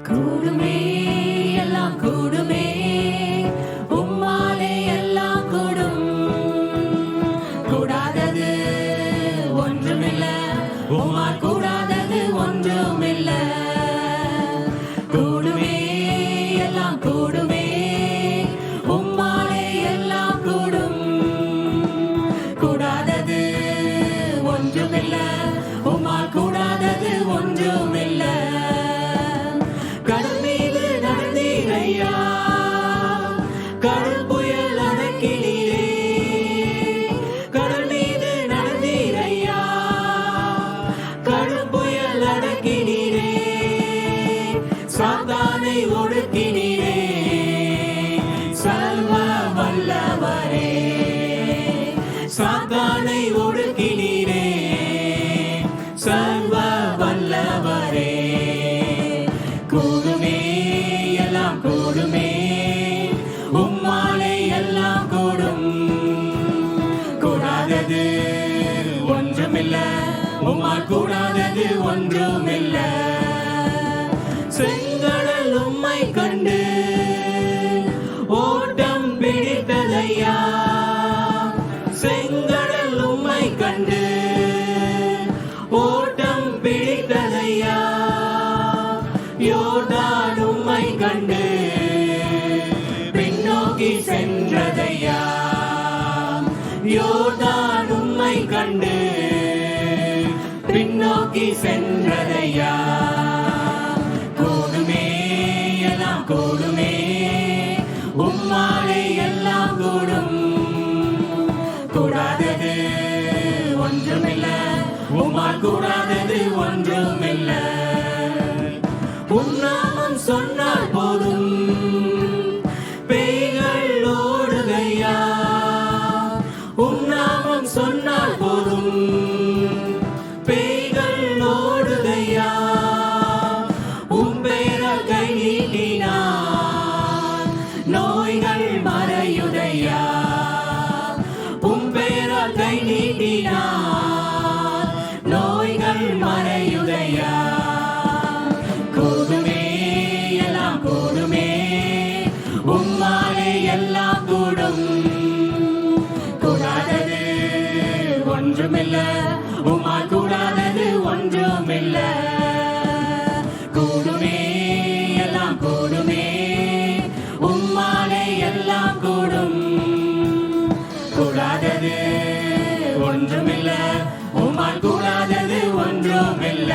கூடுமே எல்லாம் கூடுமே, உம்மாலே எல்லாம் கூடும். கூடாதது ஒன்றுமில்ல, உம்மால் கூடாதது ஒன்றுமில்ல. கூடுமே எல்லாம் கூடுமே, உம்மாலே எல்லாம் கூடும். கூடாதது ஒன்றுமில்ல, உம்மால் கூடாதது ஒன்றுமில்ல. கடல் மீது நடந்தீரையா, கடல் புயல் அடக்கினீரே. கடல் மீது நடந்தீரையா, கடல் புயல் அடக்கினீரே. சாத்தானை ஒடுக்கினீரே, சர்வ வல்லவரே. சாத்தானை ஒடுக்கினீரே, சர்வ வல்லவரே. கூடுமே எல்லாம் கூடுமே, உம்மாலே எல்லாம் கூடும். கூடாதது ஒன்றுமில்ல, உம்மால் கூடாதது ஒன்றுமில்ல. செங்கடல் உம்மை கண்டு ஓட்டம் பிடித்ததையா. செங்கடல் உம்மை கண்டு ஓட்டம் பிடித்ததையா. யோர்தான் உம்மை கண்டு பின்னோக்கி சென்றதையா. யோர்தான் உம்மை கண்டு பின்னோக்கி சென்றதையா. கூடுமே எல்லாம் கூடுமே, உம்மாலே எல்லாம் கூடும். கூடாதது ஒன்றுமில்ல, உம்மால் கூடாதது ஒன்றுமில்ல. உம் நாமம் சொன்னால் போதும், பேய்கள் ஓடுதையா. உம் நாமம் சொன்னால் போதும், பேய்கள் ஓடுதையா. உம் பெயரால் கை நீட்டினார், நோய்கள் மறையுதையா. உம் பெயரால் கை நீட்டினார், நோய்கள் மறையுதையா. கூடுமே எல்லாம் கூடுமே, உம்மாலே எல்லாம் கூடும். கூடாதது ஒன்றுமில்ல, உம்மால் கூடாதது ஒன்றுமில்ல. கூடுமே எல்லாம் கூடுமே, உம்மாலே எல்லாம் கூடும். கூடாதது ஒன்றுமில்ல, உம்மால் கூடாதது ஒன்றுமில்ல.